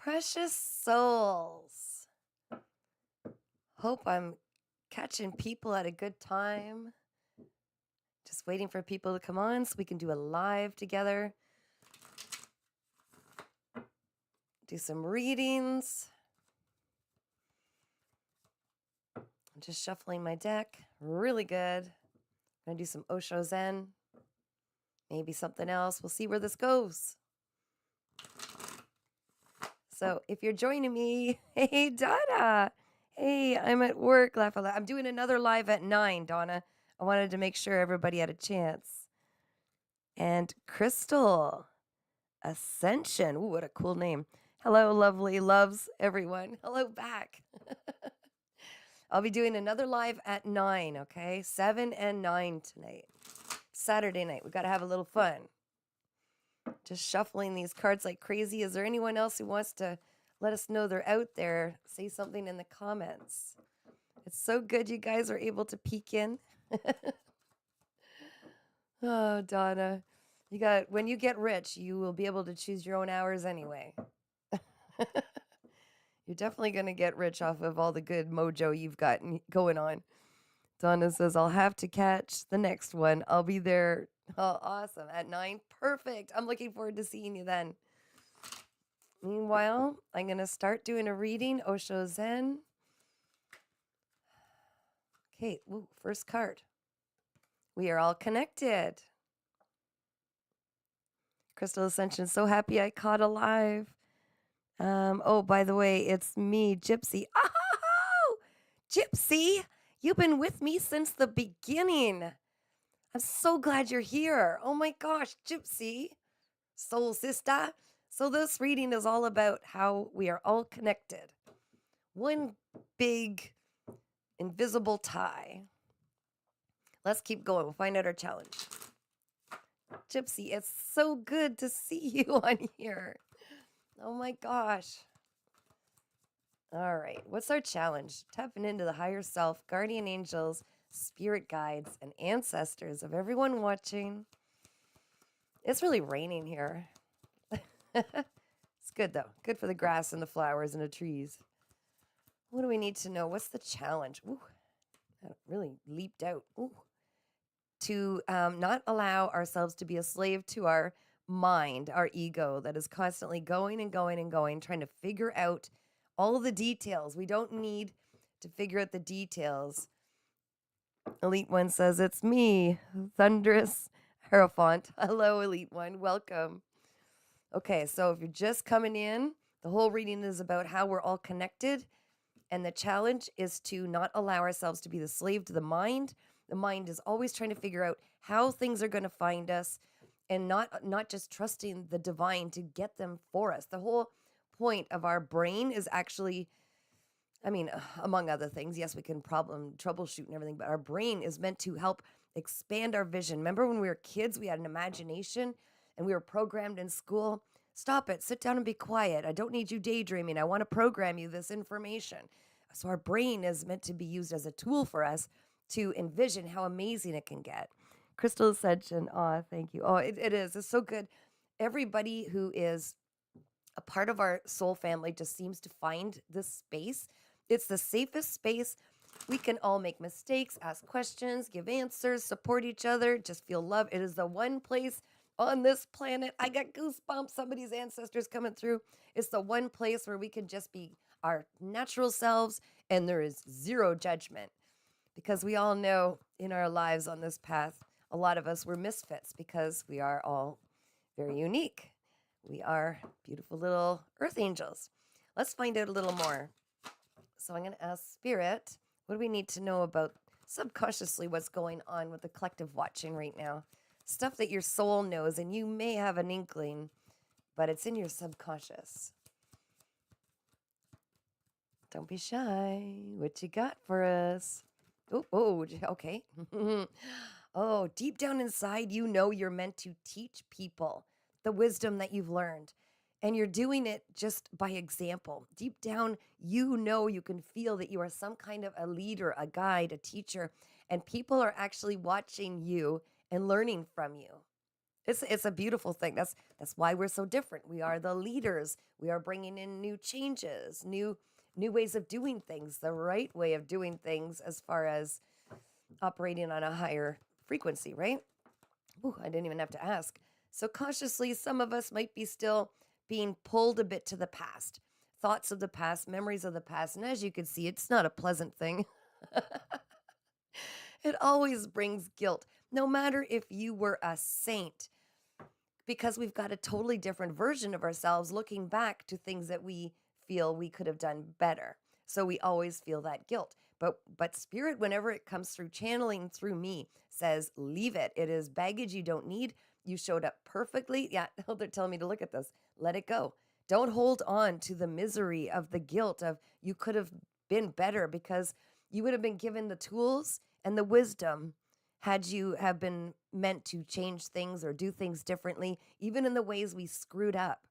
Precious souls. Hope I'm catching people at a good time. Just waiting for people to come on so we can do a live together. Do some readings. I'm just shuffling my deck. Really good. I'm going to do some Osho Zen. Maybe something else. We'll see where this goes. So if you're joining me, hey, Donna. Hey, I'm at work. Laugh out loud. I'm doing another live at 9, Donna. I wanted to make sure everybody had a chance. And Crystal Ascension. Ooh, what a cool name. Hello, lovely loves, everyone. Hello back. I'll be doing another live at 9, okay? 7 and 9 tonight. Saturday night. We got to have a little fun. Just shuffling these cards like crazy. Is there anyone else who wants to let us know they're out there? Say something in the comments. It's so good you guys are able to peek in. Oh, Donna. When you get rich, you will be able to choose your own hours anyway. You're definitely going to get rich off of all the good mojo you've got going on. Donna says, I'll have to catch the next one. I'll be there. Oh, awesome. At 9. Perfect. I'm looking forward to seeing you then. Meanwhile, I'm going to start doing a reading, Osho Zen. Okay, first card. We are all connected. Crystal Ascension, so happy I caught alive. Oh, by the way, it's me, Gypsy. Oh, Gypsy, you've been with me since the beginning. I'm so glad you're here. Oh my gosh, Gypsy, soul sister. So this reading is all about how we are all connected. One big invisible tie. Let's keep going. We'll find out our challenge. Gypsy, it's so good to see you on here. Oh my gosh. All right. What's our challenge? Tapping into the higher self, guardian angels, spirit guides, and ancestors of everyone watching. It's really raining here. It's good, though. Good for the grass and the flowers and the trees. What do we need to know? What's the challenge? Ooh, that really leaped out. Ooh. To not allow ourselves to be a slave to our mind, our ego that is constantly going and going and going, trying to figure out all the details. We don't need to figure out the details. Elite One says, it's me, Thunderous Hierophant. Hello, Elite One. Welcome. Okay, so if you're just coming in, the whole reading is about how we're all connected. And the challenge is to not allow ourselves to be the slave to the mind. The mind is always trying to figure out how things are going to find us and not just trusting the divine to get them for us. The whole point of our brain is actually, among other things, yes, we can troubleshoot and everything, but our brain is meant to help expand our vision. Remember when we were kids, we had an imagination and we were programmed in school? Stop it. Sit down and be quiet. I don't need you daydreaming. I want to program you this information. So our brain is meant to be used as a tool for us to envision how amazing it can get. Crystal Ascension, thank you. Oh, it is. It's so good. Everybody who is a part of our soul family just seems to find this space. It's the safest space. We can all make mistakes, ask questions, give answers, support each other, just feel love. It is the one place on this planet. I got goosebumps. Somebody's ancestors coming through. It's the one place where we can just be our natural selves and there is zero judgment. Because we all know in our lives on this path, a lot of us were misfits because we are all very unique. We are beautiful little earth angels. Let's find out a little more. So I'm going to ask Spirit, what do we need to know about subconsciously what's going on with the collective watching right now? Stuff that your soul knows, and you may have an inkling, but it's in your subconscious. Don't be shy. What you got for us? Oh, okay. Oh, deep down inside, you know you're meant to teach people the wisdom that you've learned. And you're doing it just by example. Deep down, you know you can feel that you are some kind of a leader, a guide, a teacher, and people are actually watching you and learning from you. It's a beautiful thing. That's why we're so different. We are the leaders. We are bringing in new changes, new ways of doing things, the right way of doing things as far as operating on a higher frequency, right? Ooh, I didn't even have to ask. So consciously, some of us might be still being pulled a bit to the past. Thoughts of the past, memories of the past. And as you can see, it's not a pleasant thing. It always brings guilt, no matter if you were a saint, because we've got a totally different version of ourselves looking back to things that we feel we could have done better. So we always feel that guilt. But spirit, whenever it comes through channeling through me, says, leave it. It is baggage you don't need. You showed up perfectly. Yeah, they're telling me to look at this. Let it go. Don't hold on to the misery of the guilt of you could have been better, because you would have been given the tools and the wisdom had you have been meant to change things or do things differently, even in the ways we screwed up.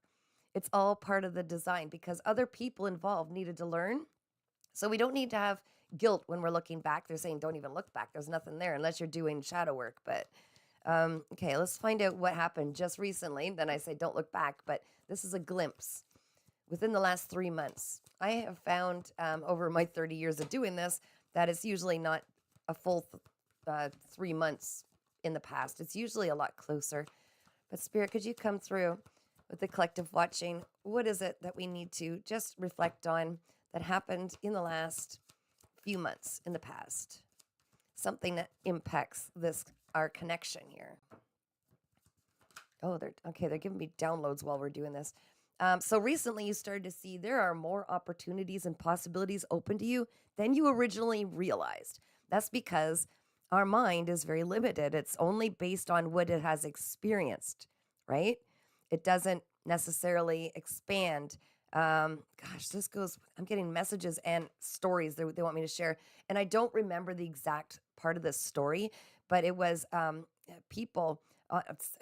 It's all part of the design because other people involved needed to learn. So we don't need to have guilt when we're looking back. They're saying don't even look back. There's nothing there unless you're doing shadow work. But okay, let's find out what happened just recently. Then I say don't look back, but this is a glimpse. Within the last 3 months, I have found over my 30 years of doing this that it's usually not a full 3 months in the past. It's usually a lot closer. But Spirit, could you come through with the collective watching? What is it that we need to just reflect on that happened in the last few months in the past? Something that impacts our connection here. Oh, they're giving me downloads while we're doing this. So recently you started to see there are more opportunities and possibilities open to you than you originally realized. That's because our mind is very limited. It's only based on what it has experienced, right? It doesn't necessarily expand. I'm getting messages and stories that they want me to share. And I don't remember the exact part of this story, but it was people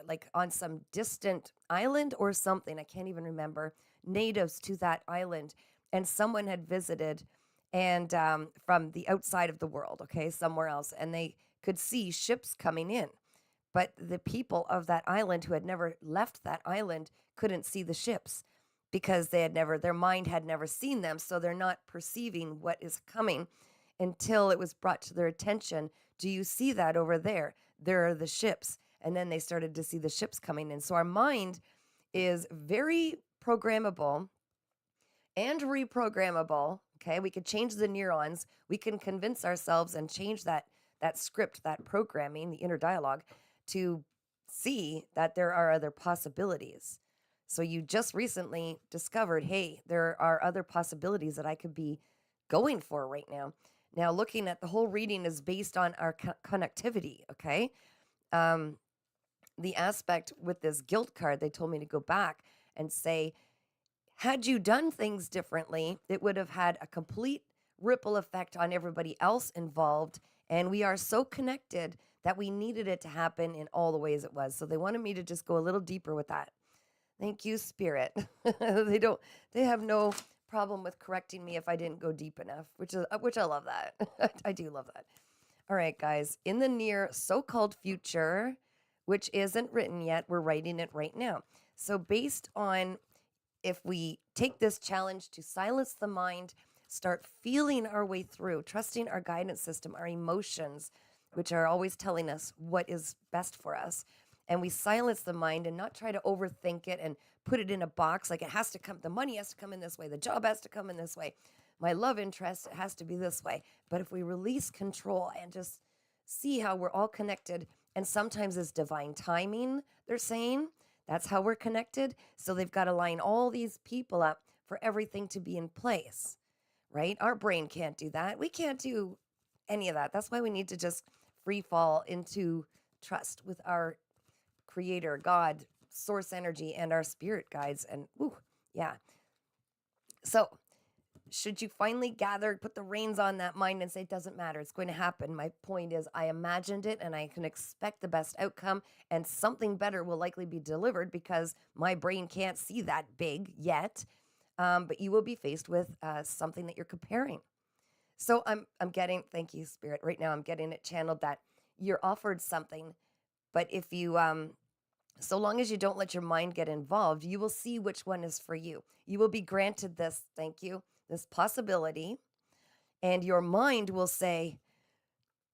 like on some distant island or something. I can't even remember. Natives to that island. And someone had visited and from the outside of the world, okay, somewhere else. And they could see ships coming in. But the people of that island who had never left that island couldn't see the ships because their mind had never seen them. So they're not perceiving what is coming until it was brought to their attention. Do you see that over there? There are the ships. And then they started to see the ships coming in. So our mind is very programmable and reprogrammable. Okay, we could change the neurons. We can convince ourselves and change that script, that programming, the inner dialogue, to see that there are other possibilities. So you just recently discovered, hey, there are other possibilities that I could be going for right now. Now, looking at the whole reading is based on our connectivity, okay? The aspect with this guilt card, they told me to go back and say, had you done things differently, it would have had a complete ripple effect on everybody else involved. And we are so connected that we needed it to happen in all the ways it was. So they wanted me to just go a little deeper with that. Thank you, Spirit. They have no problem with correcting me if I didn't go deep enough, which I love that. I do love that. All right, guys, in the near so-called future, which isn't written yet, we're writing it right now. So based on if we take this challenge to silence the mind, start feeling our way through, trusting our guidance system, our emotions, which are always telling us what is best for us, and we silence the mind and not try to overthink it and put it in a box like it has to come, the money has to come in this way, the job has to come in this way, my love interest has to be this way. But if we release control and just see how we're all connected, and sometimes it's divine timing, they're saying, that's how we're connected. So they've got to line all these people up for everything to be in place, right? Our brain can't do that. We can't do any of that. That's why we need to just free fall into trust with our creator, God, source energy, and our spirit guides. And yeah. So should you finally gather, put the reins on that mind and say, it doesn't matter, it's going to happen. My point is I imagined it and I can expect the best outcome, and something better will likely be delivered because my brain can't see that big yet. But you will be faced with something that you're comparing. So I'm getting, thank you, Spirit. Right now I'm getting it channeled that you're offered something, but if you So long as you don't let your mind get involved, you will see which one is for you. You will be granted this, thank you, this possibility, and your mind will say,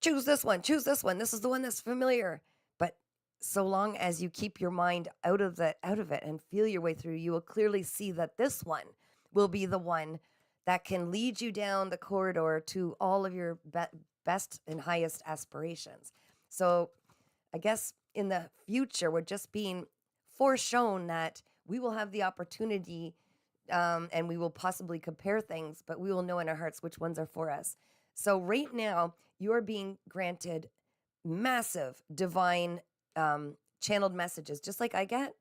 choose this one, choose this one. This is the one that's familiar. But so long as you keep your mind out of it and feel your way through, you will clearly see that this one will be the one that can lead you down the corridor to all of your best and highest aspirations. So I guess in the future, we're just being foreshown that we will have the opportunity, and we will possibly compare things, but we will know in our hearts which ones are for us. So right now, you are being granted massive divine channeled messages, just like I get.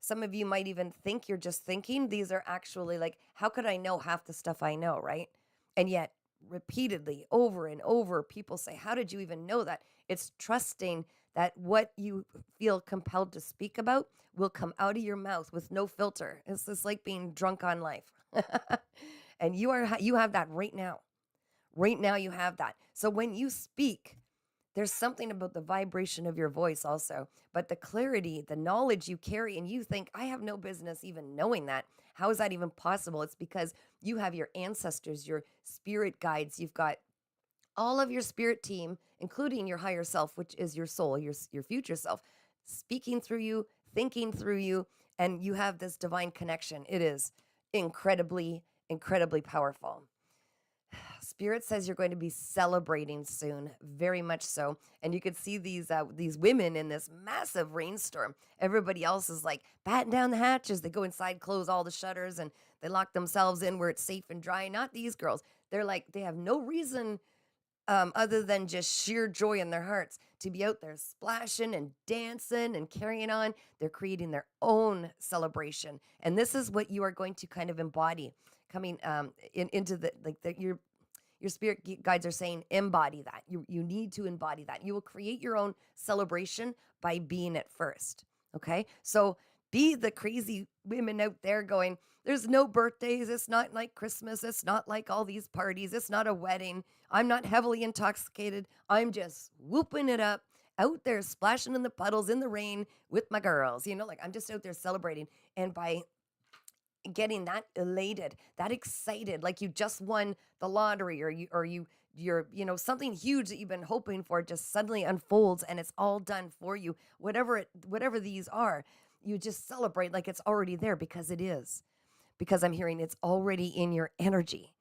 Some of you might even think you're just thinking. These are actually like, how could I know half the stuff I know, right? And yet, repeatedly, over and over, people say, how did you even know that? It's trusting that what you feel compelled to speak about will come out of your mouth with no filter. It's just like being drunk on life. And you have that right now. Right now you have that. So when you speak, there's something about the vibration of your voice also, but the clarity, the knowledge you carry, and you think, I have no business even knowing that. How is that even possible? It's because you have your ancestors, your spirit guides. You've got all of your spirit team, including your higher self, which is your soul, your future self, speaking through you, thinking through you, and you have this divine connection. It is incredibly, incredibly powerful. Spirit says you're going to be celebrating soon, very much so. And you could see these women in this massive rainstorm. Everybody else is like batten down the hatches. They go inside, close all the shutters, and they lock themselves in where it's safe and dry. Not these girls. They're like, they have no reason other than just sheer joy in their hearts to be out there splashing and dancing and carrying on. They're creating their own celebration. And this is what you are going to kind of embody coming into your spirit guides are saying, embody that. You need to embody that. You will create your own celebration by being it first. Okay. So be the crazy women out there going, there's no birthdays. It's not like Christmas. It's not like all these parties. It's not a wedding. I'm not heavily intoxicated. I'm just whooping it up out there, splashing in the puddles in the rain with my girls. Like I'm just out there celebrating. And by getting that elated, that excited, like you just won the lottery, or you're something huge that you've been hoping for just suddenly unfolds and it's all done for you. Whatever these are, you just celebrate like it's already there, because it is. Because I'm hearing it's already in your energy.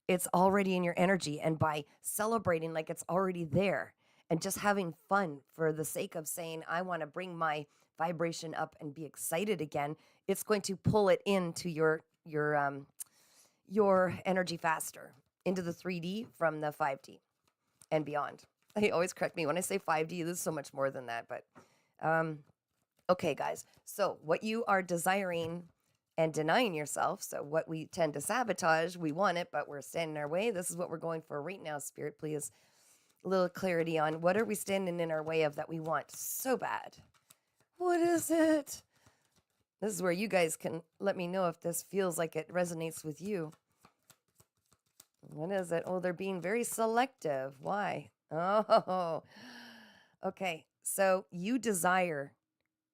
It's already in your energy. And by celebrating like it's already there and just having fun for the sake of saying, I want to bring my vibration up and be excited again, it's going to pull it into your energy faster, into the 3D from the 5D and beyond. They always correct me when I say 5D. This is so much more than that. But okay, guys. So what you are desiring and denying yourself, so what we tend to sabotage, we want it, but we're standing in our way. This is what we're going for right now, Spirit. Please, a little clarity on what are we standing in our way of that we want so bad. What is it? This is where you guys can let me know if this feels like it resonates with you. What is it? Oh, they're being very selective. Why? Oh, okay. So you desire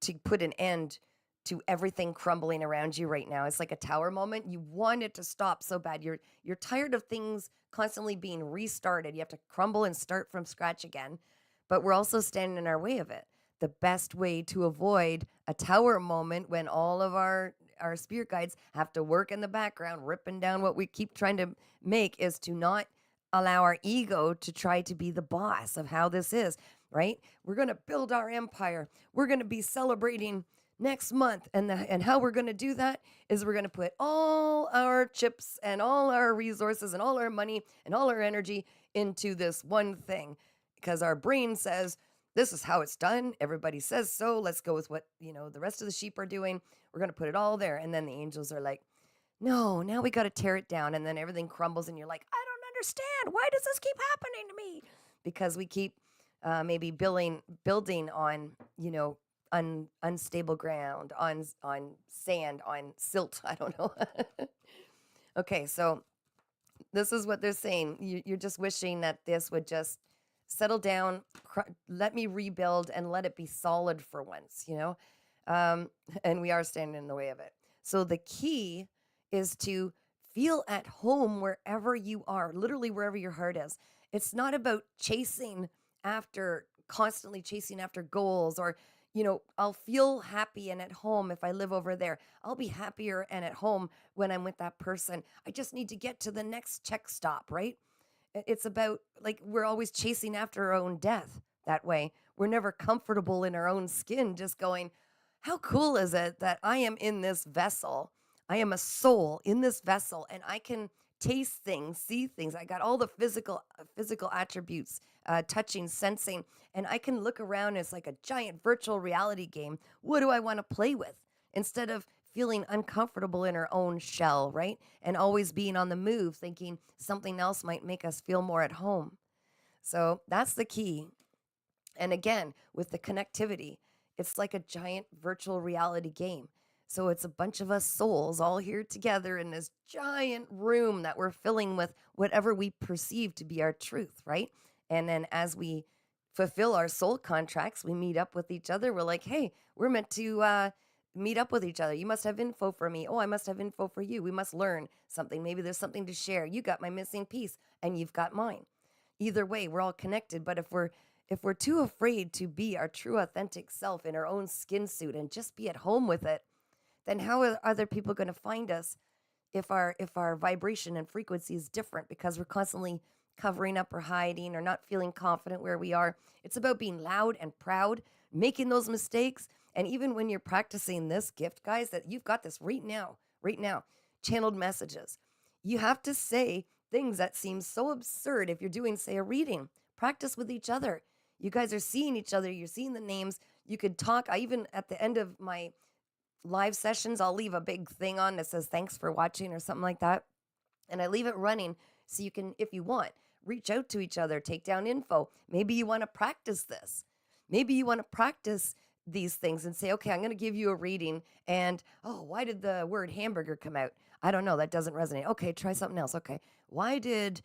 to put an end to everything crumbling around you right now. It's like a tower moment. You want it to stop so bad. You're tired of things constantly being restarted. You have to crumble and start from scratch again. But we're also standing in our way of it. The best way to avoid a tower moment, when all of our spirit guides have to work in the background, ripping down what we keep trying to make, is to not allow our ego to try to be the boss of how this is, right? We're going to build our empire. We're going to be celebrating next month. And how we're going to do that is we're going to put all our chips and all our resources and all our money and all our energy into this one thing, because our brain says, this is how it's done. Everybody says so. Let's go with what, the rest of the sheep are doing. We're going to put it all there. And then the angels are like, no, now we got to tear it down. And then everything crumbles and you're like, I don't understand. Why does this keep happening to me? Because we keep maybe building on, unstable ground, on sand, on silt. I don't know. Okay, so this is what they're saying. You're just wishing that this would just settle down, let me rebuild and let it be solid for once, And we are standing in the way of it. So the key is to feel at home wherever you are, literally wherever your heart is. It's not about constantly chasing after goals or, I'll feel happy and at home if I live over there. I'll be happier and at home when I'm with that person. I just need to get to the next check stop, right? It's about like we're always chasing after our own death that way. We're never comfortable in our own skin, just going, how cool is it that I am in this vessel? I am a soul in this vessel and I can taste things, see things. I got all the physical attributes, touching, sensing, and I can look around. It's like a giant virtual reality game. What do I want to play with? Instead of feeling uncomfortable in our own shell, right? And always being on the move, thinking something else might make us feel more at home. So that's the key. And again, with the connectivity, it's like a giant virtual reality game. So it's a bunch of us souls all here together in this giant room that we're filling with whatever we perceive to be our truth, right? And then as we fulfill our soul contracts, we meet up with each other. We're like, hey, we're meant to meet up with each other. You must have info for me. Oh, I must have info for you. We must learn something. Maybe there's something to share. You got my missing piece and you've got mine. Either way, we're all connected. But if we're too afraid to be our true authentic self in our own skin suit and just be at home with it, then how are other people going to find us if our vibration and frequency is different because we're constantly covering up or hiding or not feeling confident where we are? It's about being loud and proud, making those mistakes. And even when you're practicing this gift, guys, that you've got this right now, channeled messages. You have to say things that seem so absurd if you're doing, say, a reading. Practice with each other. You guys are seeing each other. You're seeing the names. You could talk. I even, at the end of my live sessions, I'll leave a big thing on that says thanks for watching or something like that. And I leave it running so you can, if you want, reach out to each other, take down info. Maybe you want to practice this. Maybe you want to practice these things and say, okay, I'm going to give you a reading. And, oh, why did the word hamburger come out? I don't know. That doesn't resonate. Okay, try something else. Okay. Why did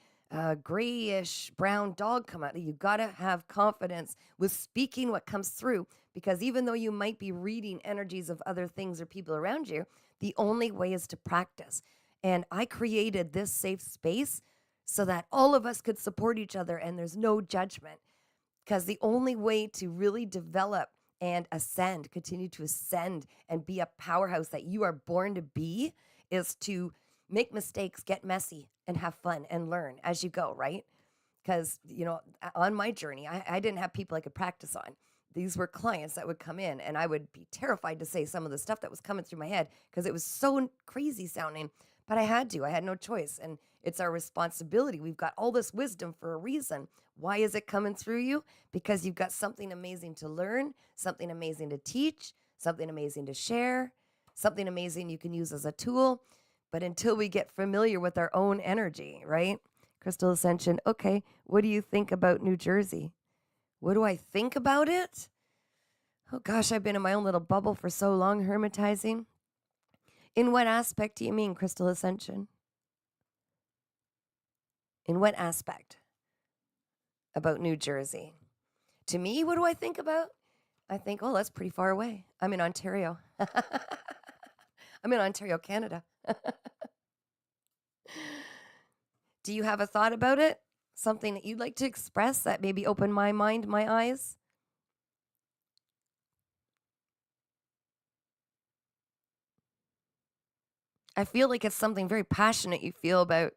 grayish brown dog come out? You got to have confidence with speaking what comes through, because even though you might be reading energies of other things or people around you, the only way is to practice. And I created this safe space so that all of us could support each other and there's no judgment, because the only way to really develop and continue to ascend and be a powerhouse that you are born to be is to make mistakes, get messy, and have fun and learn as you go, right? Because, on my journey, I didn't have people I could practice on. These were clients that would come in and I would be terrified to say some of the stuff that was coming through my head because it was so crazy sounding, but I had no choice. And it's our responsibility. We've got all this wisdom for a reason. Why is it coming through you? Because you've got something amazing to learn, something amazing to teach, something amazing to share, something amazing you can use as a tool. But until we get familiar with our own energy, right? Crystal Ascension, okay, what do you think about New Jersey? What do I think about it? Oh gosh, I've been in my own little bubble for so long, hermitizing. In what aspect do you mean, Crystal Ascension? In what aspect about New Jersey? To me, what do I think about? I think, oh, that's pretty far away. I'm in Ontario. I'm in Ontario, Canada. Do you have a thought about it? Something that you'd like to express that maybe open my mind, my eyes? I feel like it's something very passionate you feel about.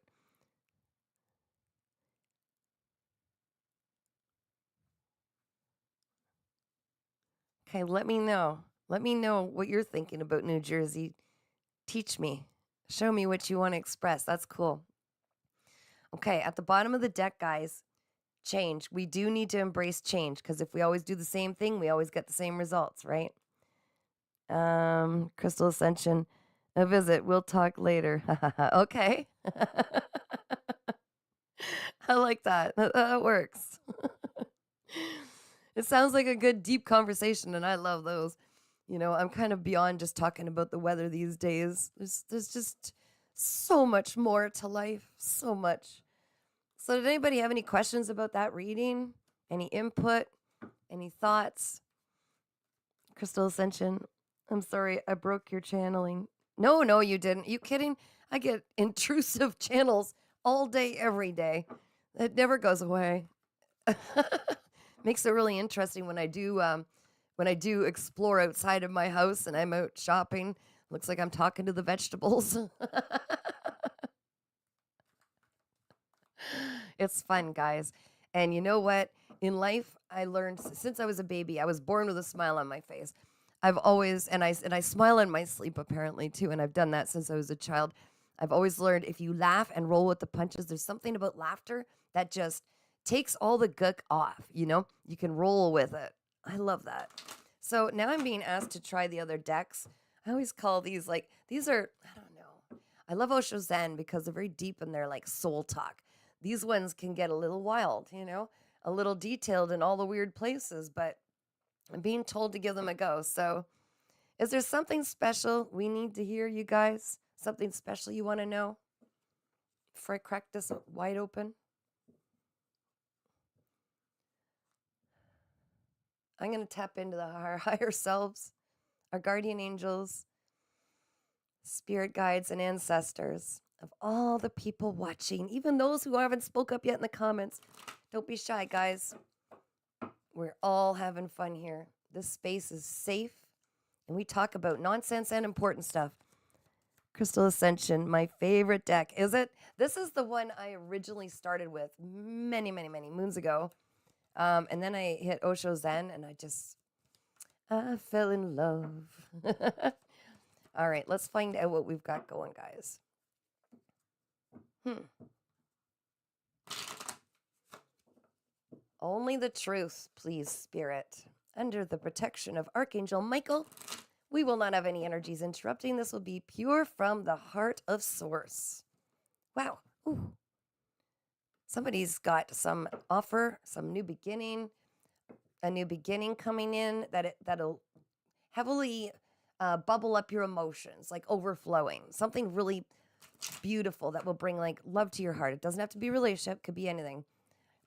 Okay, let me know. Let me know what you're thinking about New Jersey. Teach me. Show me what you want to express. That's cool. Okay, at the bottom of the deck, guys, change. We do need to embrace change, because if we always do the same thing, we always get the same results, right? Crystal Ascension, a visit. We'll talk later. Okay. I like that. That works. It sounds like a good, deep conversation, and I love those. I'm kind of beyond just talking about the weather these days. There's just so much more to life, so much. So did anybody have any questions about that reading? Any input? Any thoughts? Crystal Ascension? I'm sorry, I broke your channeling. No, no, you didn't. You kidding? I get intrusive channels all day, every day. It never goes away. Makes it really interesting when I do explore outside of my house and I'm out shopping. Looks like I'm talking to the vegetables. It's fun, guys. And you know what? In life, I learned since I was a baby, I was born with a smile on my face. I've always and I smile in my sleep apparently too, and I've done that since I was a child. I've always learned if you laugh and roll with the punches, there's something about laughter that just takes all the gook off, you know? You can roll with it. I love that. So now I'm being asked to try the other decks. I always call these like these are I don't know. I love Osho Zen because they're very deep in their like soul talk. These ones can get a little wild, you know, a little detailed in all the weird places, but I'm being told to give them a go. So, is there something special we need to hear, you guys? Something special you want to know before I crack this wide open? I'm going to tap into our higher selves, our guardian angels, spirit guides, and ancestors of all the people watching, even those who haven't spoke up yet in the comments. Don't be shy, guys. We're all having fun here. This space is safe, and we talk about nonsense and important stuff. Crystal Ascension, my favorite deck. Is it? This is the one I originally started with many, many, many moons ago. And then I hit Osho Zen, and I fell in love. All right, let's find out what we've got going, guys. Only the truth, please, Spirit. Under the protection of Archangel Michael, we will not have any energies interrupting. This will be pure from the heart of Source. Wow. Ooh. Somebody's got some offer, some new beginning, a new beginning coming in that'll heavily bubble up your emotions, like overflowing. Something really beautiful that will bring like love to your heart. It doesn't have to be a relationship, could be anything.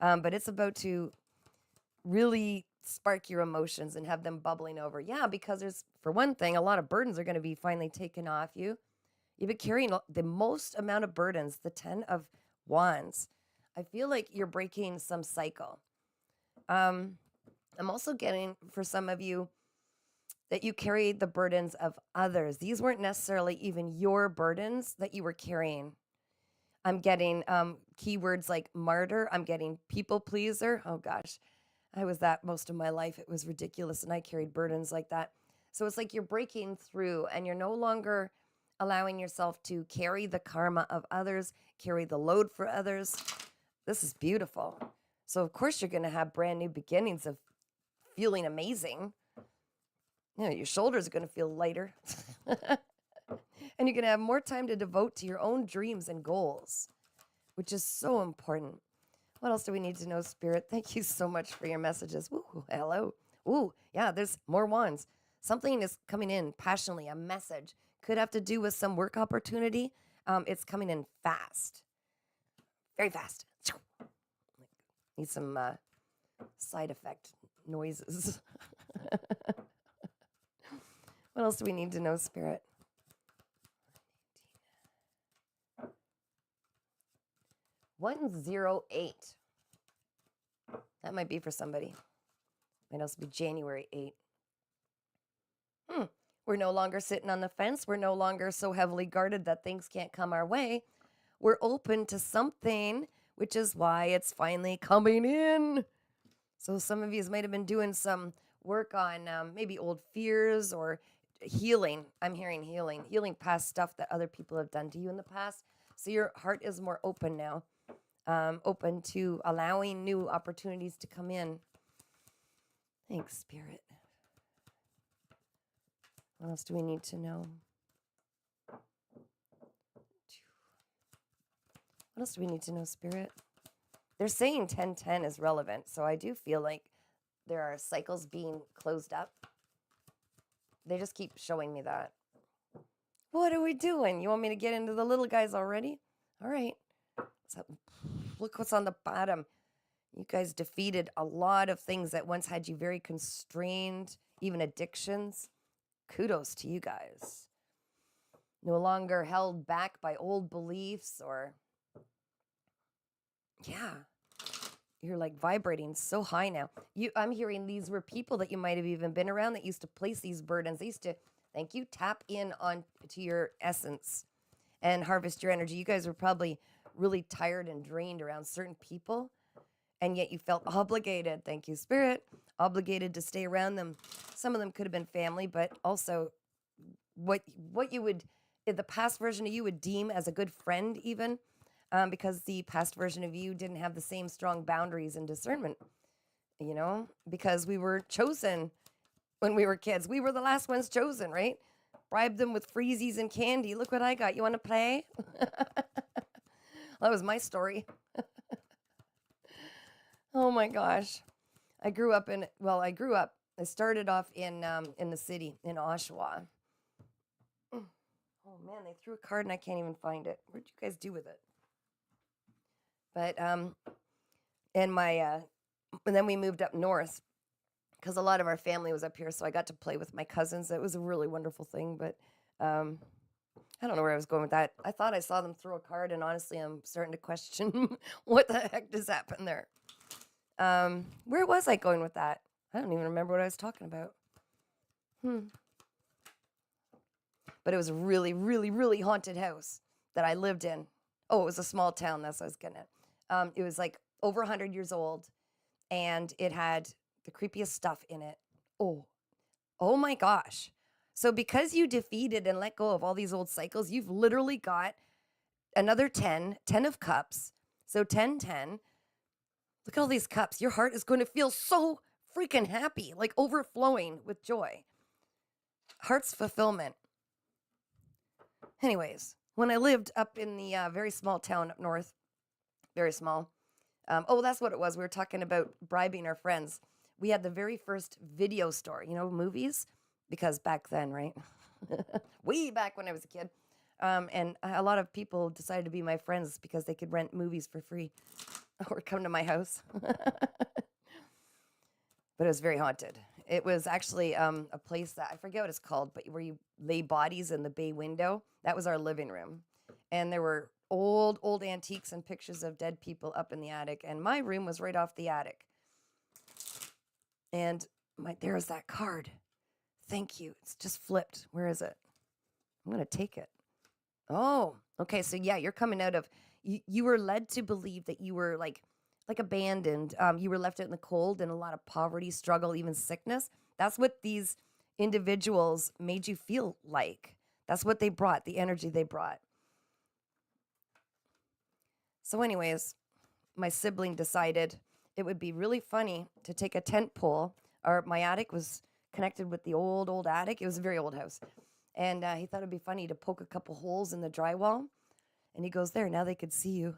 But it's about to really spark your emotions and have them bubbling over. Yeah, because there's, for one thing, a lot of burdens are going to be finally taken off you. You've been carrying the most amount of burdens, the 10 of Wands. I feel like you're breaking some cycle. I'm also getting, for some of you, that you carried the burdens of others. These weren't necessarily even your burdens that you were carrying. I'm getting keywords like martyr. I'm getting people pleaser. Oh gosh, I was that most of my life. It was ridiculous, and I carried burdens like that. So it's like you're breaking through, and you're no longer allowing yourself to carry the karma of others, carry the load for others. This is beautiful. So of course you're going to have brand new beginnings of feeling amazing. You know, your shoulders are going to feel lighter. And you're going to have more time to devote to your own dreams and goals, which is so important. What else do we need to know, Spirit? Thank you so much for your messages. Ooh, hello. Ooh, yeah, there's more wands. Something is coming in passionately, a message. Could have to do with some work opportunity. It's coming in fast. Very fast. Need some side effect noises. What else do we need to know, Spirit? 108. That might be for somebody. Might also be January 8. We're no longer sitting on the fence. We're no longer so heavily guarded that things can't come our way. We're open to something, which is why it's finally coming in. So some of you might have been doing some work on maybe old fears or healing. I'm hearing healing past stuff that other people have done to you in the past. So your heart is more open now. Open to allowing new opportunities to come in. Thanks, Spirit. What else do we need to know? What else do we need to know, Spirit? They're saying 1010 is relevant, so I do feel like there are cycles being closed up. They just keep showing me that. What are we doing? You want me to get into the little guys already? All right. So look what's on the bottom. You guys defeated a lot of things that once had you very constrained, even addictions. kudos to you guys. No longer held back by old beliefs or, yeah, you're like vibrating so high now. I'm hearing these were people that you might have even been around that used to place these burdens. They used to, thank you, tap in on to your essence and harvest your energy. You guys were probably really tired and drained around certain people, and yet you felt obligated, thank you, Spirit, obligated to stay around them. Some of them could have been family, but also what you would, the past version of you would deem as a good friend even, because the past version of you didn't have the same strong boundaries and discernment, because we were chosen when we were kids. We were the last ones chosen, right? Bribed them with freezies and candy. Look what I got. You want to play? That was my story. Oh my gosh. I started off in the city in Oshawa. Oh man, they threw a card and I can't even find it. What'd you guys do with it? But and then we moved up north because a lot of our family was up here, so I got to play with my cousins. It was a really wonderful thing, but I don't know where I was going with that. I thought I saw them throw a card, and honestly, I'm starting to question what the heck just happened there. Where was I going with that? I don't even remember what I was talking about. But it was a really, really, really haunted house that I lived in. Oh, it was a small town. That's what I was getting at. It was like over 100 years old, and it had the creepiest stuff in it. Oh my gosh. So because you defeated and let go of all these old cycles, you've literally got another 10 of cups. So 10, 10. Look at all these cups. Your heart is going to feel so freaking happy, like overflowing with joy. Heart's fulfillment. Anyways, when I lived up in the very small town up north, very small. That's what it was. We were talking about bribing our friends. We had the very first video store, movies, because back then, right? Way back when I was a kid. And a lot of people decided to be my friends because they could rent movies for free or come to my house. But it was very haunted. It was actually a place that, I forget what it's called, but where you lay bodies in the bay window. That was our living room. And there were old antiques and pictures of dead people up in the attic. And my room was right off the attic. And there's that card. Thank you. It's just flipped. Where is it? I'm going to take it. Oh, okay. So yeah, you're coming out of, you were led to believe that you were like abandoned. You were left out in the cold and a lot of poverty, struggle, even sickness. That's what these individuals made you feel like. That's what they brought, the energy they brought. So anyways, my sibling decided it would be really funny to take a tent pole. My attic was connected with the old attic. It was a very old house. And he thought it'd be funny to poke a couple holes in the drywall. And he goes, there, now they could see you.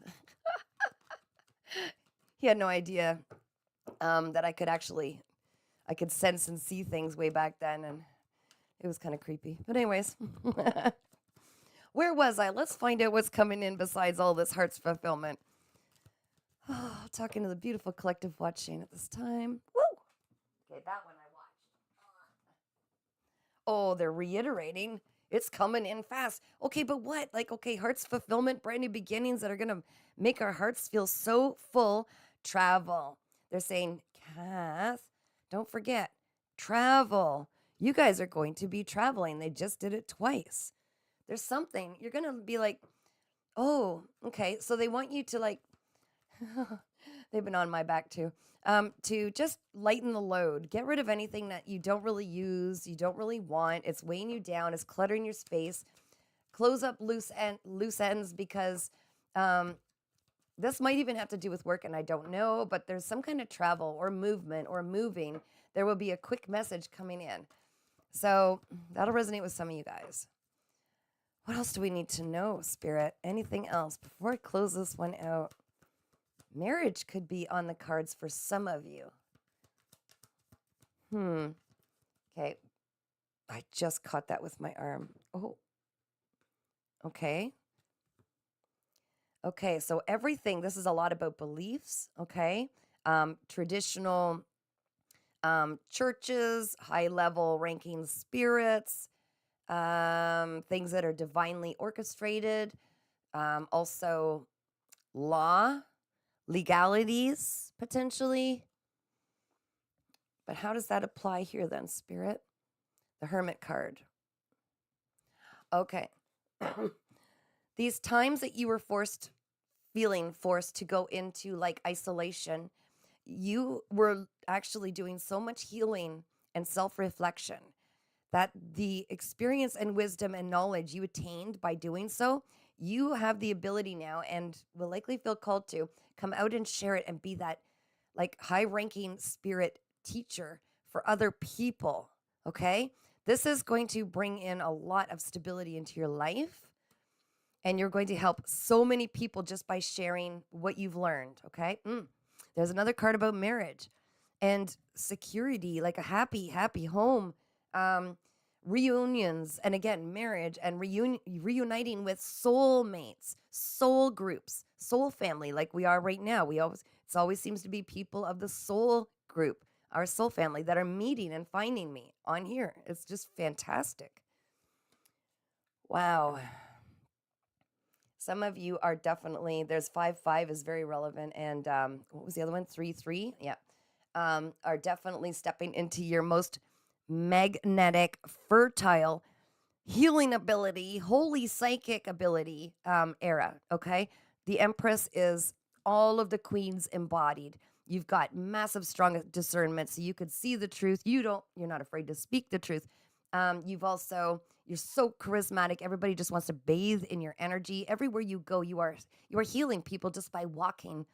He had no idea that I could sense and see things way back then. And it was kind of creepy. But anyways, where was I? Let's find out what's coming in besides all this heart's fulfillment. Oh, talking to the beautiful collective watching at this time. Woo! Okay, that one I watched. Oh, they're reiterating. It's coming in fast. Okay, but what? Heart's fulfillment, brand new beginnings that are going to make our hearts feel so full. Travel. They're saying, Kath, don't forget, travel. You guys are going to be traveling. They just did it twice. There's something. You're going to be like, oh, okay. So they want you to they've been on my back too, to just lighten the load. Get rid of anything that you don't really use, you don't really want. It's weighing you down. It's cluttering your space. Close up loose ends because this might even have to do with work, and I don't know, but there's some kind of travel or movement or moving. There will be a quick message coming in. So that'll resonate with some of you guys. What else do we need to know, Spirit? Anything else before I close this one out? Marriage could be on the cards for some of you. Okay. I just caught that with my arm. Oh. Okay. Okay, so everything, this is a lot about beliefs, okay? Traditional churches, high level ranking spirits, things that are divinely orchestrated, also law, legalities, potentially. But how does that apply here then, Spirit? The Hermit card. Okay. These times that you were feeling forced to go into like isolation, you were actually doing so much healing and self-reflection that the experience and wisdom and knowledge you attained by doing so, you have the ability now and will likely feel called to come out and share it and be that like high-ranking spirit teacher for other people, okay? This is going to bring in a lot of stability into your life, and you're going to help so many people just by sharing what you've learned, okay? There's another card about marriage and security, like a happy home, reunions, and again, marriage and reuniting with soul mates, soul groups, soul family, like we are right now. It always seems to be people of the soul group, our soul family, that are meeting and finding me on here. It's just fantastic. Wow. Some of you are definitely, there's 5-5 is very relevant. And what was the other one? 3-3? Yeah. Are definitely stepping into your most magnetic, fertile, healing ability, holy psychic ability era. Okay. The Empress is all of the queens embodied. You've got massive, strong discernment, so you could see the truth. You're not afraid to speak the truth. You're so charismatic. Everybody just wants to bathe in your energy. Everywhere you go, you are healing people just by walking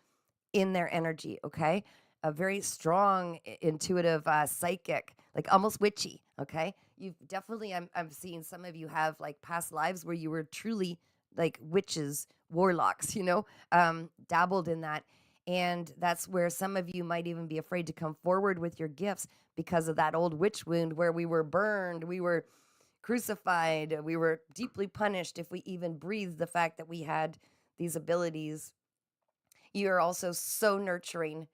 in their energy. Okay, a very strong, intuitive, psychic, like almost witchy. Okay, you've definitely. I'm seeing some of you have like past lives where you were truly like witches, warlocks. Dabbled in that. And that's where some of you might even be afraid to come forward with your gifts because of that old witch wound where we were burned, we were crucified, we were deeply punished if we even breathed the fact that we had these abilities. You're also so nurturing,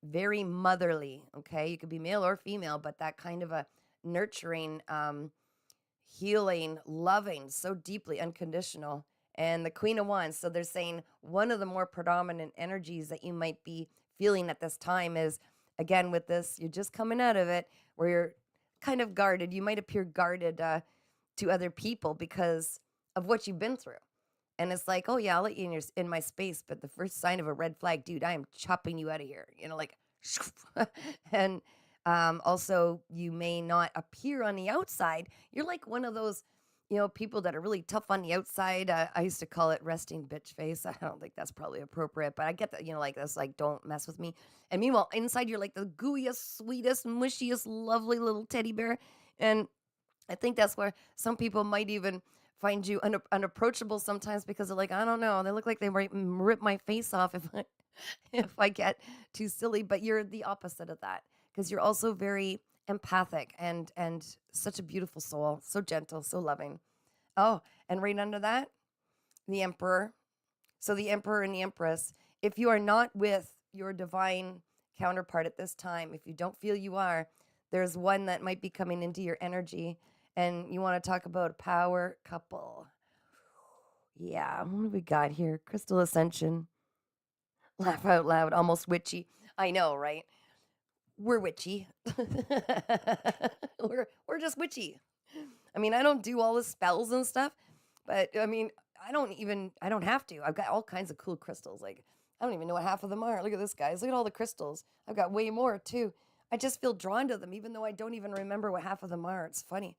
very motherly, okay? You could be male or female, but that kind of a nurturing, healing, loving, so deeply unconditional. And the Queen of Wands. So they're saying one of the more predominant energies that you might be feeling at this time is, again, with this, you're just coming out of it, where you're kind of guarded. You might appear guarded to other people because of what you've been through. And it's like, oh yeah, I'll let you in my space, but the first sign of a red flag, dude, I am chopping you out of here. Like, and also you may not appear on the outside. You're like one of those, people that are really tough on the outside. I used to call it resting bitch face. I don't think that's probably appropriate, but I get that, like this, like, don't mess with me. And meanwhile, inside you're like the gooeyest, sweetest, mushiest, lovely little teddy bear. And I think that's where some people might even find you unapproachable sometimes because they're like, I don't know, they look like they might rip my face off if I get too silly. But you're the opposite of that because you're also very empathic and such a beautiful soul, so gentle, so loving. Oh, and right under that, the Emperor. So the Emperor and the Empress, if you are not with your divine counterpart at this time, if you don't feel you are, there's one that might be coming into your energy, and you want to talk about a power couple. Yeah, what do we got here? Crystal Ascension. Laugh out loud, almost witchy. I know, right? We're witchy. we're just witchy. I mean, I don't do all the spells and stuff, but I mean, I don't have to. I've got all kinds of cool crystals. Like, I don't even know what half of them are. Look at this, guys. Look at all the crystals. I've got way more too. I just feel drawn to them, even though I don't even remember what half of them are. It's funny.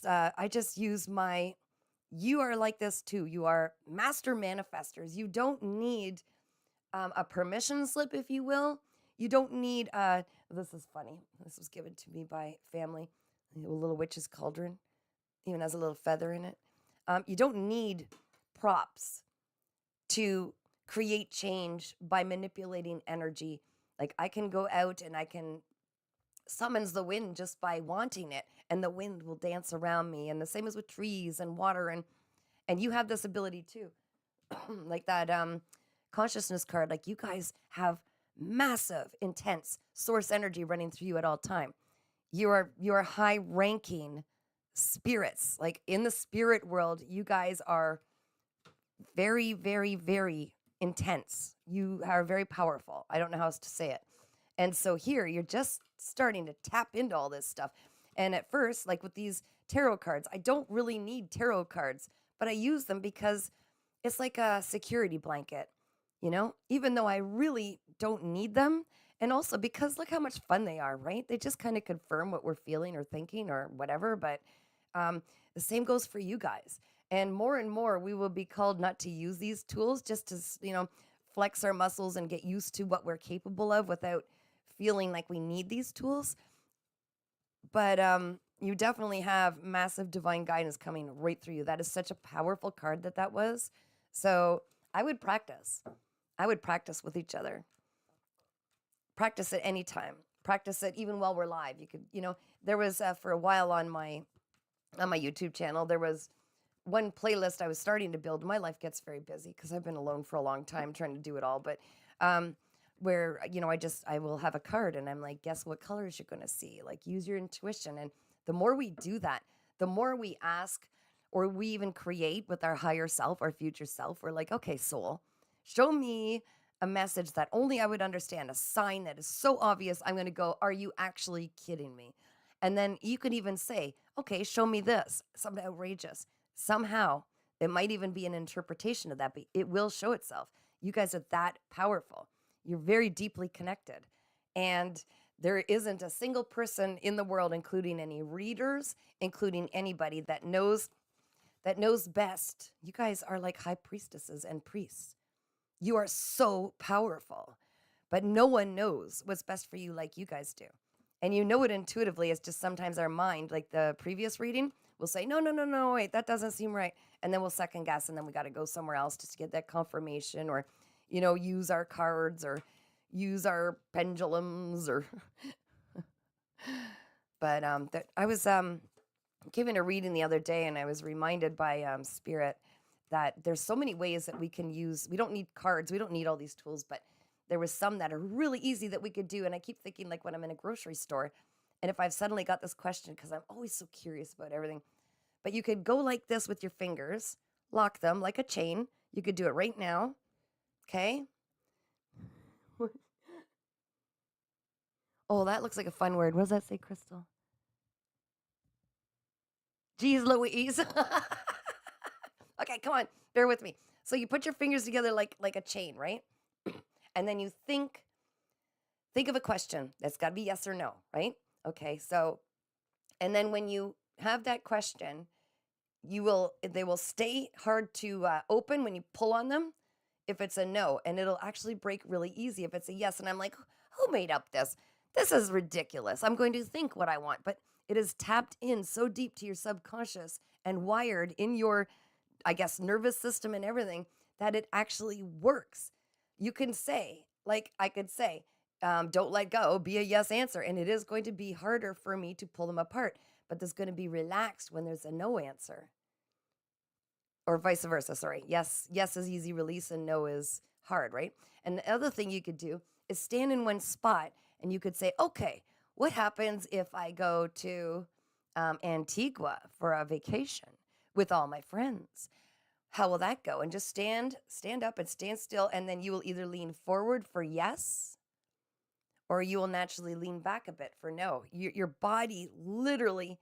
I just use you are like this too. You are master manifestors. You don't need a permission slip, if you will. You don't need, this is funny. This was given to me by family. A little witch's cauldron, even has a little feather in it. You don't need props to create change by manipulating energy. Like, I can go out and I can summons the wind just by wanting it, and the wind will dance around me. And the same as with trees and water, and you have this ability too. Like that consciousness card, like you guys have massive, intense source energy running through you at all time. You are high ranking spirits. Like in the spirit world, you guys are very, very, very intense. You are very powerful. I don't know how else to say it. And so here you're just starting to tap into all this stuff. And at first, like with these tarot cards, I don't really need tarot cards, but I use them because it's like a security blanket, even though I really don't need them. And also because look how much fun they are, right? They just kind of confirm what we're feeling or thinking or whatever. But the same goes for you guys. And more, we will be called not to use these tools just to, flex our muscles and get used to what we're capable of without feeling like we need these tools. But you definitely have massive divine guidance coming right through you. That is such a powerful card that was. So I would practice. I would practice with each other. Practice it anytime. Practice it even while we're live. You could, there was for a while on my YouTube channel, there was one playlist I was starting to build. My life gets very busy because I've been alone for a long time trying to do it all. But where, I will have a card and I'm like, guess what colors you're going to see? Like use your intuition. And the more we do that, the more we ask or we even create with our higher self, our future self, we're like, okay, soul, show me a message that only I would understand, a sign that is so obvious. I'm going to go, are you actually kidding me? And then you could even say, okay, show me this, something outrageous. Somehow, it might even be an interpretation of that, but it will show itself. You guys are that powerful. You're very deeply connected. And there isn't a single person in the world, including any readers, including anybody that knows best. You guys are like high priestesses and priests. You are so powerful, but no one knows what's best for you like you guys do. And you know it intuitively. It's just sometimes our mind, like the previous reading, will say, no, wait, that doesn't seem right. And then we'll second guess, and then we got to go somewhere else just to get that confirmation or, use our cards or use our pendulums or. But I was given a reading the other day, and I was reminded by Spirit that there's so many ways that we can use. We don't need cards. We don't need all these tools, but there was some that are really easy that we could do. And I keep thinking, like when I'm in a grocery store, and if I've suddenly got this question, because I'm always so curious about everything, but you could go like this with your fingers, lock them like a chain. You could do it right now. Okay. Oh, that looks like a fun word. What does that say, Crystal? Geez, Louise. Okay, come on. Bear with me. So you put your fingers together like a chain, right? And then you think of a question. That's got to be yes or no, right? Okay, so, and then when you have that question, they will stay hard to open when you pull on them if it's a no, and it'll actually break really easy if it's a yes. And I'm like, who made up this? This is ridiculous. I'm going to think what I want, but it is tapped in so deep to your subconscious and wired in your, I guess, nervous system and everything that it actually works. You can say, like I could say, don't let go, be a yes answer. And it is going to be harder for me to pull them apart, but there's going to be relaxed when there's a no answer. Or vice versa, sorry. Yes is easy release and no is hard, right? And the other thing you could do is stand in one spot and you could say, okay, what happens if I go to Antigua for a vacation with all my friends? How will that go? And just stand up and stand still. And then you will either lean forward for yes, or you will naturally lean back a bit for no. Your body literally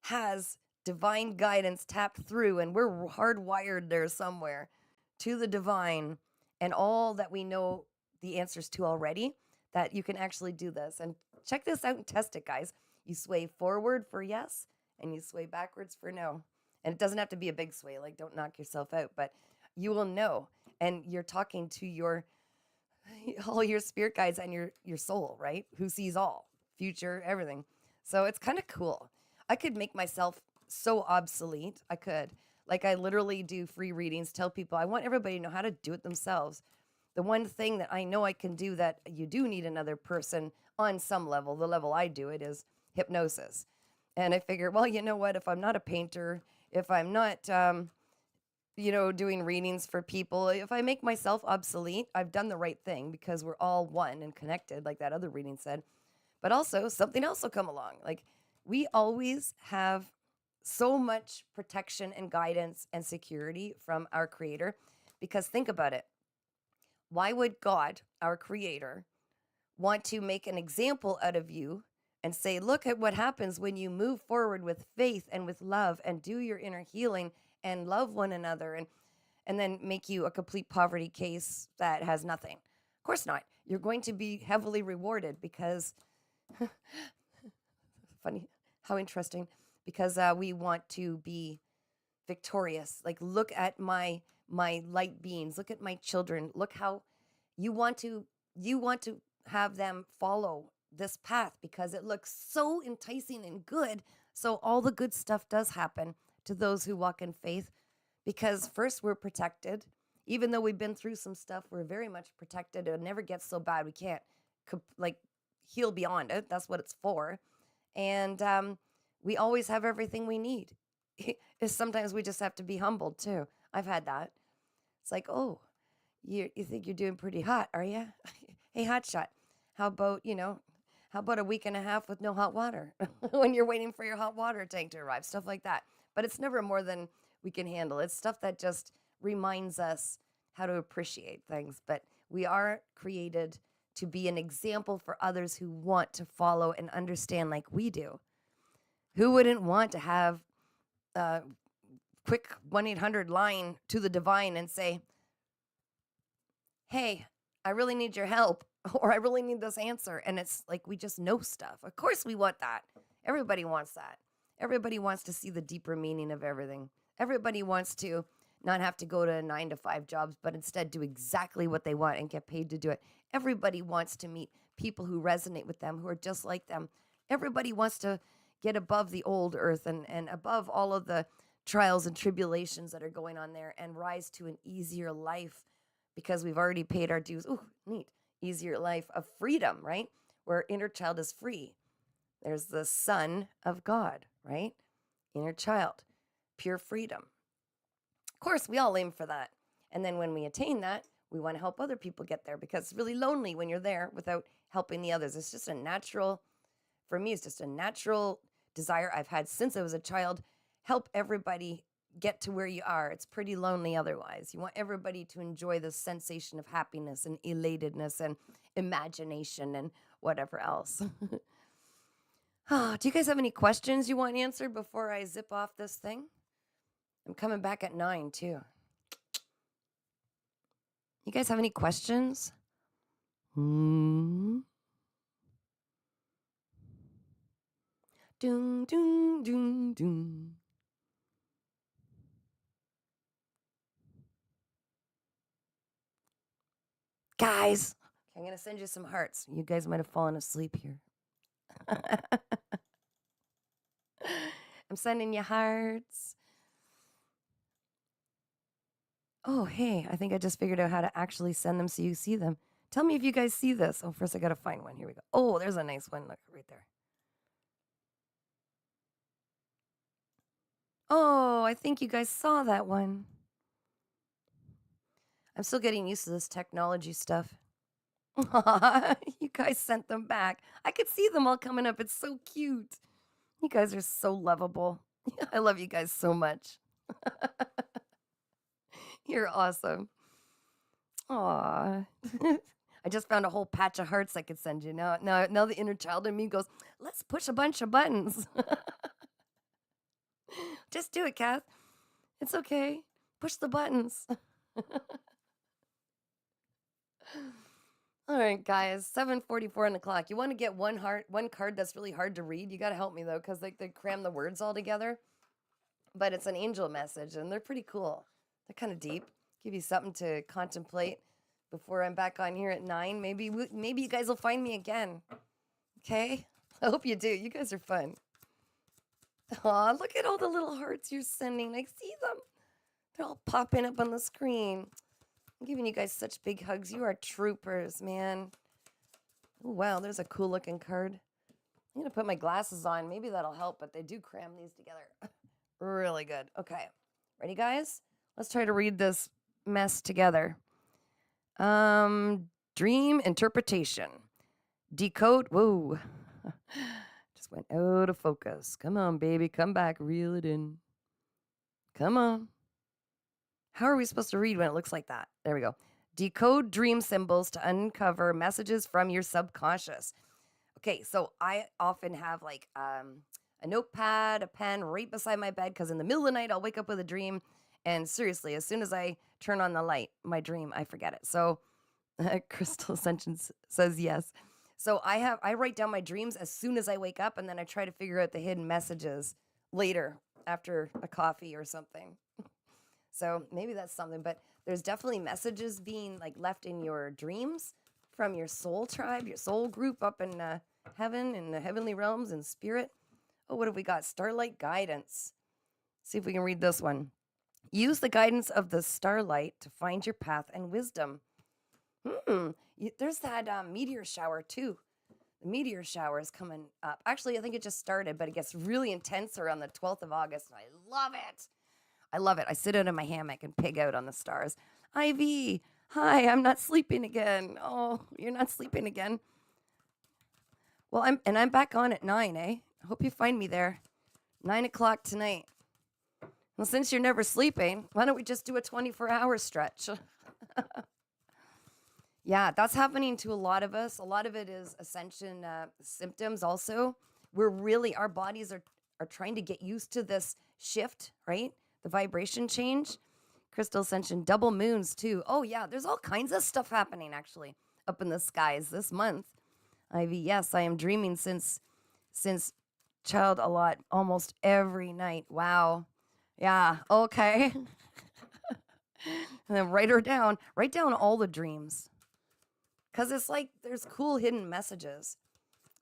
has divine guidance tapped through, and we're hardwired there somewhere to the divine and all that we know the answers to already, that you can actually do this. And check this out and test it, guys. You sway forward for yes, and you sway backwards for no. And it doesn't have to be a big sway, like don't knock yourself out, but you will know. And you're talking to all your spirit guides and your soul, right? Who sees all, future, everything. So it's kind of cool. I could make myself so obsolete. I could. Like I literally do free readings, tell people, I want everybody to know how to do it themselves. The one thing that I know I can do that you do need another person on some level, the level I do it, is hypnosis. And I figure, well, you know what? If I'm not a painter, if I'm not, doing readings for people. If I make myself obsolete, I've done the right thing because we're all one and connected, like that other reading said. But also, something else will come along. Like, we always have so much protection and guidance and security from our creator. Because think about it. Why would God, our creator, want to make an example out of you and say, look at what happens when you move forward with faith and with love and do your inner healing and love one another, and then make you a complete poverty case that has nothing? Of course not. You're going to be heavily rewarded because funny, how interesting, because we want to be victorious. Like, look at my light beings, look at my children, look how you want to have them follow this path because it looks so enticing and good. So all the good stuff does happen to those who walk in faith, because first, we're protected. Even though we've been through some stuff, we're very much protected. It never gets so bad we can't heal beyond it. That's what it's for. And we always have everything we need. Sometimes we just have to be humbled too. I've had that. It's like, oh, you think you're doing pretty hot, are you? Hey, hotshot, how about a week and a half with no hot water when you're waiting for your hot water tank to arrive, stuff like that. But it's never more than we can handle. It's stuff that just reminds us how to appreciate things. But we are created to be an example for others who want to follow and understand like we do. Who wouldn't want to have a quick 1-800 line to the divine and say, hey, I really need your help, or I really need this answer. And it's like, we just know stuff. Of course we want that. Everybody wants that. Everybody wants to see the deeper meaning of everything. Everybody wants to not have to go to 9-to-5 jobs, but instead do exactly what they want and get paid to do it. Everybody wants to meet people who resonate with them, who are just like them. Everybody wants to get above the old earth and above all of the trials and tribulations that are going on there and rise to an easier life, because we've already paid our dues. Ooh, neat. Easier life of freedom, right? Where inner child is free. There's the Son of God, right? Inner child, pure freedom. Of course, we all aim for that. And then when we attain that, we want to help other people get there, because it's really lonely when you're there without helping the others. It's just a natural, for me, it's just a natural desire I've had since I was a child. Help everybody get to where you are. It's pretty lonely otherwise. You want everybody to enjoy the sensation of happiness and elatedness and imagination and whatever else. Do you guys have any questions you want answered before I zip off this thing? I'm coming back at 9 too. You guys have any questions? Doom, doom, doom, doom. Guys, I'm going to send you some hearts. You guys might have fallen asleep here. I'm sending you hearts. Oh, hey, I think I just figured out how to actually send them so you see them. Tell me if you guys see this. Oh, first I got to find one. Here we go. Oh, there's a nice one. Look, right there. Oh, I think you guys saw that one. I'm still getting used to this technology stuff. You guys sent them back. I could see them all coming up. It's so cute. You guys are so lovable. I love you guys so much. You're awesome. Aw. I just found a whole patch of hearts I could send you. Now the inner child in me goes, let's push a bunch of buttons. Just do it, Kath. It's okay. Push the buttons. All right, guys, 7:44 on the clock. You want to get one card that's really hard to read? You got to help me, though, because they cram the words all together. But it's an angel message, and they're pretty cool. They're kind of deep. Give you something to contemplate before I'm back on here at 9. Maybe you guys will find me again. Okay? I hope you do. You guys are fun. Aw, look at all the little hearts you're sending. I see them. They're all popping up on the screen. I'm giving you guys such big hugs. You are troopers, man. Oh, wow, there's a cool looking card. I'm going to put my glasses on. Maybe that'll help, but they do cram these together. Really good. Okay. Ready, guys? Let's try to read this mess together. Dream interpretation. Decode. Whoa. Just went out of focus. Come on, baby. Come back. Reel it in. Come on. How are we supposed to read when it looks like that? There we go. Decode dream symbols to uncover messages from your subconscious. Okay, so I often have like a notepad, a pen right beside my bed because in the middle of the night I'll wake up with a dream, and seriously, as soon as I turn on the light, my dream, I forget it. So Crystal Ascension says yes. So I write down my dreams as soon as I wake up, and then I try to figure out the hidden messages later after a coffee or something. So maybe that's something, but there's definitely messages being like left in your dreams from your soul tribe, your soul group up in heaven, in the heavenly realms and spirit. Oh, what have we got? Starlight guidance. See if we can read this one. Use the guidance of the starlight to find your path and wisdom. There's that meteor shower too. The meteor shower is coming up. Actually, I think it just started, but it gets really intense around the 12th of August, and I love it. I love it. I sit out in my hammock and pig out on the stars. Ivy, hi, I'm not sleeping again. Oh, you're not sleeping again. Well, I'm back on at 9, eh? I hope you find me there. 9 o'clock tonight. Well, since you're never sleeping, why don't we just do a 24-hour stretch? Yeah, that's happening to a lot of us. A lot of it is ascension symptoms also. Our bodies are trying to get used to this shift, right? The vibration change. Crystal Ascension, double moons too. Oh yeah, there's all kinds of stuff happening actually up in the skies this month. Ivy, yes, I am dreaming since child a lot, almost every night. Wow. Yeah, okay. And then write down all the dreams. Because it's like there's cool hidden messages.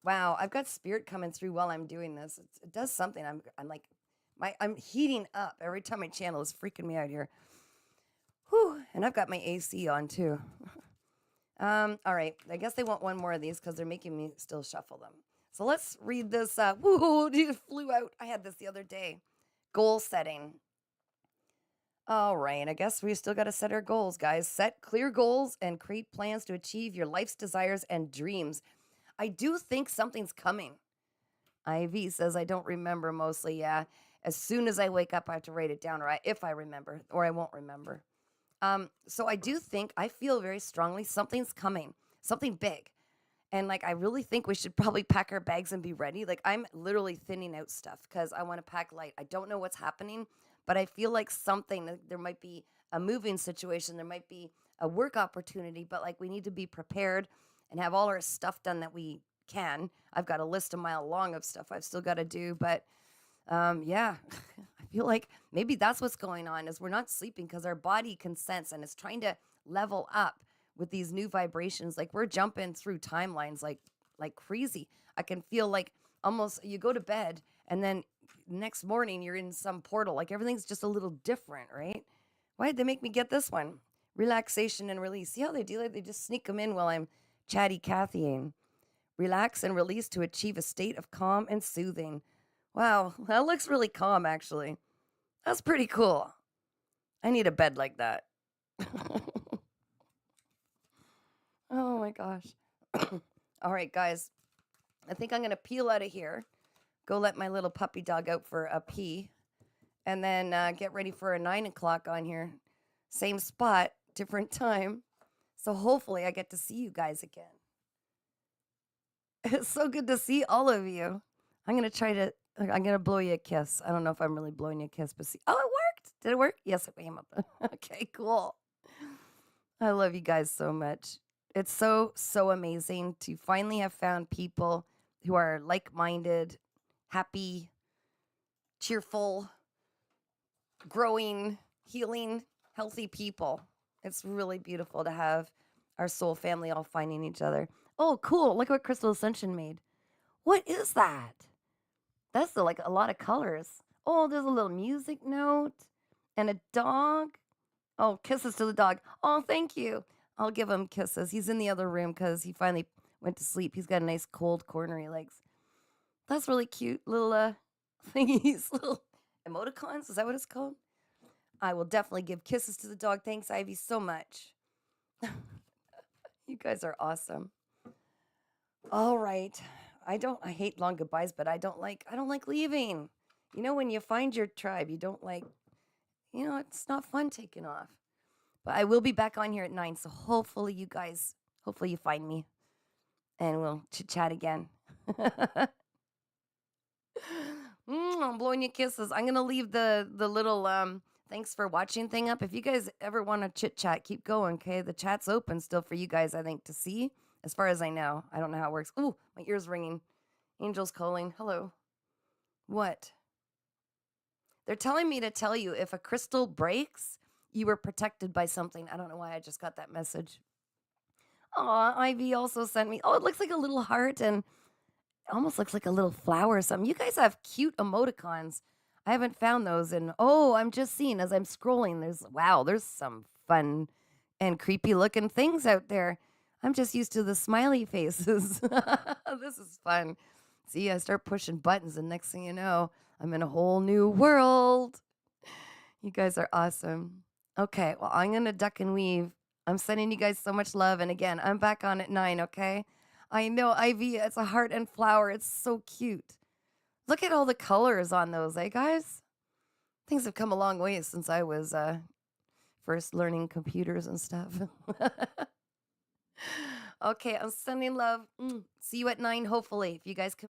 Wow, I've got spirit coming through while I'm doing this. It does something. I'm heating up every time I channel. It's freaking me out here. Whew, and I've got my AC on too. All right, I guess they want one more of these because they're making me still shuffle them. So let's read this. Whoa, it flew out. I had this the other day. Goal setting. All right, I guess we still got to set our goals, guys. Set clear goals and create plans to achieve your life's desires and dreams. I do think something's coming. Ivy says, I don't remember mostly. Yeah, as soon as I wake up, I have to write it down, or if I remember, or I won't remember. So I feel very strongly something's coming, something big. And like, I really think we should probably pack our bags and be ready. Like, I'm literally thinning out stuff because I want to pack light. I don't know what's happening, but I feel like there might be a moving situation. There might be a work opportunity, but like, we need to be prepared and have all our stuff done that we can. I've got a list a mile long of stuff I've still got to do, but yeah, I feel like maybe that's what's going on is we're not sleeping because our body can sense and it's trying to level up with these new vibrations. Like we're jumping through timelines like crazy. I can feel like almost you go to bed and then next morning you're in some portal. Like everything's just a little different, right? Why did they make me get this one? Relaxation and release. See how they do it? They just sneak them in while I'm chatty Cathying. Relax and release to achieve a state of calm and soothing. Wow, that looks really calm, actually. That's pretty cool. I need a bed like that. Oh my gosh. All right, guys. I think I'm going to peel out of here, go let my little puppy dog out for a pee, and then get ready for a 9 o'clock on here. Same spot, different time. So hopefully I get to see you guys again. It's so good to see all of you. I'm going to blow you a kiss. I don't know if I'm really blowing you a kiss, but see. Oh, it worked. Did it work? Yes, it came up. Okay, cool. I love you guys so much. It's so, so amazing to finally have found people who are like-minded, happy, cheerful, growing, healing, healthy people. It's really beautiful to have our soul family all finding each other. Oh, cool. Look what Crystal Ascension made. What is that? That's like a lot of colors. Oh, there's a little music note and a dog. Oh, kisses to the dog. Oh, thank you. I'll give him kisses. He's in the other room because he finally went to sleep. He's got a nice cold corner he likes. That's really cute. Little thingies, little emoticons. Is that what it's called? I will definitely give kisses to the dog. Thanks, Ivy, so much. You guys are awesome. All right. I hate long goodbyes, but I don't like leaving. You know, when you find your tribe, you don't like, it's not fun taking off. But I will be back on here at 9, so hopefully you find me and we'll chit chat again. I'm blowing you kisses. I'm gonna leave the little thanks for watching thing up. If you guys ever want to chit chat, keep going. Okay, the chat's open still for you guys. I think to see. As far as I know, I don't know how it works. Ooh, my ear's ringing. Angel's calling. Hello. What? They're telling me to tell you if a crystal breaks, you were protected by something. I don't know why I just got that message. Aw, Ivy also sent me. Oh, it looks like a little heart and it almost looks like a little flower or something. You guys have cute emoticons. I haven't found those. And oh, I'm just seeing as I'm scrolling, there's some fun and creepy looking things out there. I'm just used to the smiley faces. This is fun. See, I start pushing buttons, and next thing you know, I'm in a whole new world. You guys are awesome. Okay, well, I'm going to duck and weave. I'm sending you guys so much love. And again, I'm back on at 9, okay? I know, Ivy, it's a heart and flower. It's so cute. Look at all the colors on those, eh, guys? Things have come a long way since I was first learning computers and stuff. Okay, I'm sending love. See you at 9, hopefully, if you guys can.